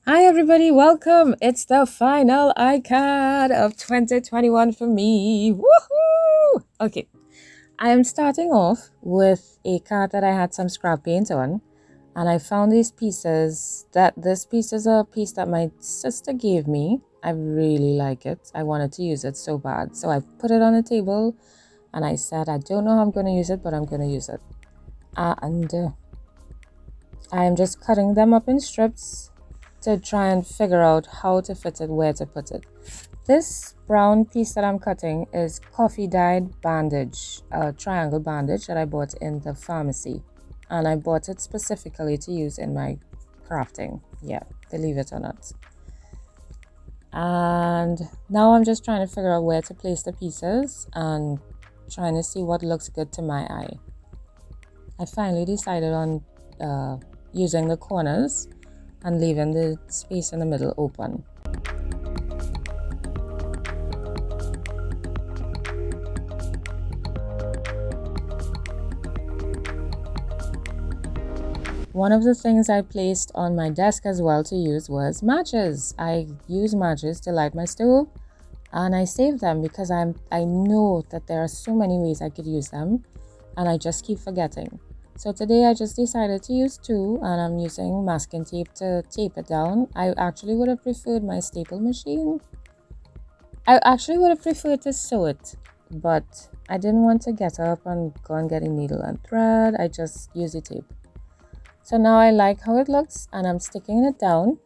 Hi everybody, welcome. It's the final ICAD of 2021 for me. Woohoo! Okay, I am starting off with a card that I had some scrap paint on, and I found these pieces. This piece is a piece that my sister gave me. I really like it. I wanted to use it so bad. So I put it on the table and I said, I don't know how I'm going to use it, but I'm going to use it. And I am just cutting them up in strips to try and figure out how to fit it, where to put it. This brown piece that I'm cutting is coffee dyed bandage, a triangle bandage that I bought in the pharmacy. And I bought it specifically to use in my crafting. Yeah, believe it or not. And now I'm just trying to figure out where to place the pieces and trying to see what looks good to my eye. I finally decided on using the corners and leaving the space in the middle open. One of the things I placed on my desk as well to use was matches. I use matches to light my stove, and I save them because I know that there are so many ways I could use them, and I just keep forgetting. So today I just decided to use two, and I'm using masking tape to tape it down. I actually would have preferred my staple machine. I actually would have preferred to sew it, but I didn't want to get up and go and get a needle and thread. I just use the tape. So now I like how it looks, and I'm sticking it down,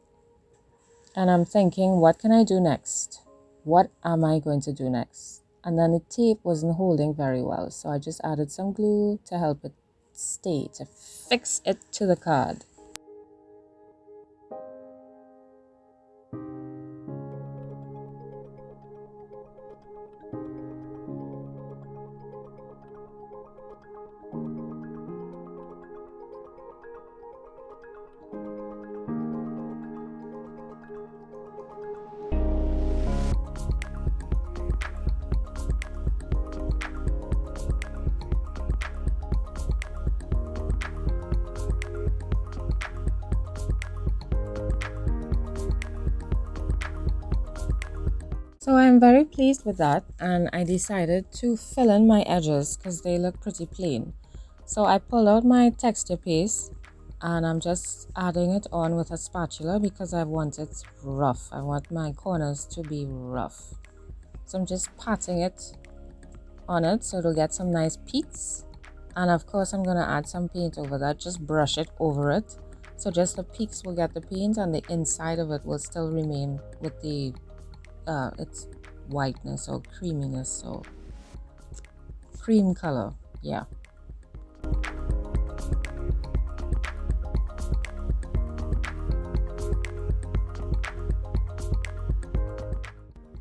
and I'm thinking, what can I do next? What am I going to do next? And then the tape wasn't holding very well, so I just added some glue to help it stay, to fix it to the card. So I'm very pleased with that, and I decided to fill in my edges because they look pretty plain. So I pulled out my texture paste, and I'm just adding it on with a spatula because I want it rough. I want my corners to be rough. So I'm just patting it on it so it'll get some nice peaks. And of course I'm going to add some paint over that, just brush it over it. So just the peaks will get the paint, and the inside of it will still remain with the its whiteness or creaminess or cream color. Yeah.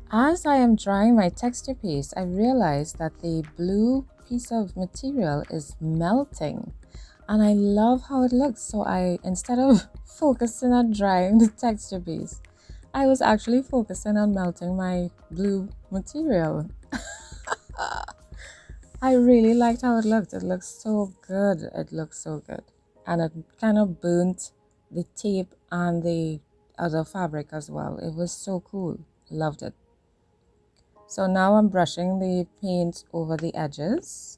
As I am drying my texture paste, I realized that the blue piece of material is melting, and I love how it looks. So I, instead of focusing on drying the texture paste, I was actually focusing on melting my blue material. I really liked how it looked. It looks so good. It looks so good. And it kind of burnt the tape and the other fabric as well. It was so cool. Loved it. So now I'm brushing the paint over the edges.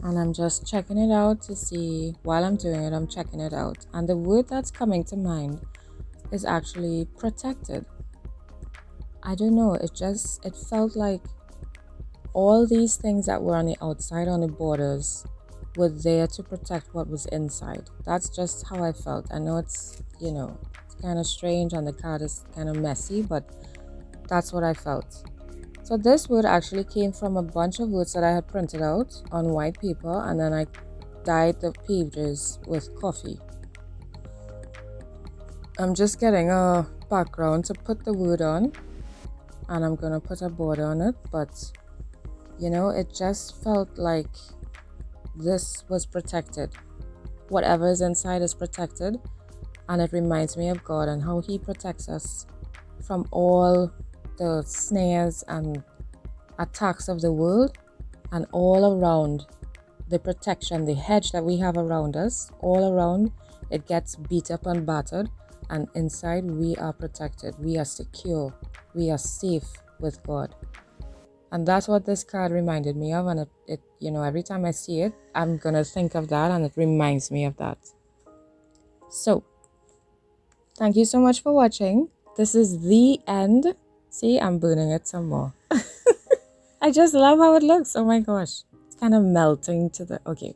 And I'm just checking it out to see, while I'm doing it, I'm checking it out. And the word that's coming to mind is actually protected. I don't know, it felt like all these things that were on the outside, on the borders, were there to protect what was inside. That's just how I felt. I know it's kind of strange and the card is kind of messy, but that's what I felt. So this word actually came from a bunch of words that I had printed out on white paper, and then I dyed the pages with coffee. I'm just getting a background to put the word on. and I'm gonna put a border on it, but you know, it just felt like this was protected. Whatever is inside is protected, and it reminds me of God and how He protects us from all the snares and attacks of the world, and all around the protection, the hedge that we have around us, all around it gets beat up and battered, and inside we are protected, we are secure, we are safe with God. And that's what this card reminded me of, and it you know, every time I see it, I'm gonna think of that, and it reminds me of that. So thank you so much for watching. This is the end. See, I'm burning it some more. I just love how it looks. Oh my gosh. It's kind of melting to the... Okay.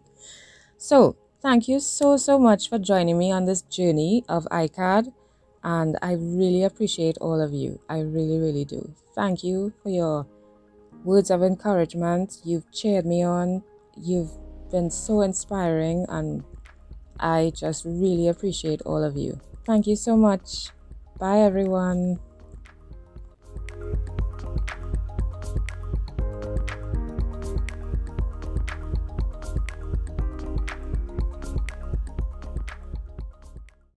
So, thank you so much for joining me on this journey of ICAD. And I really appreciate all of you. I really do. Thank you for your words of encouragement. You've cheered me on. You've been so inspiring. And I just really appreciate all of you. Thank you so much. Bye, everyone.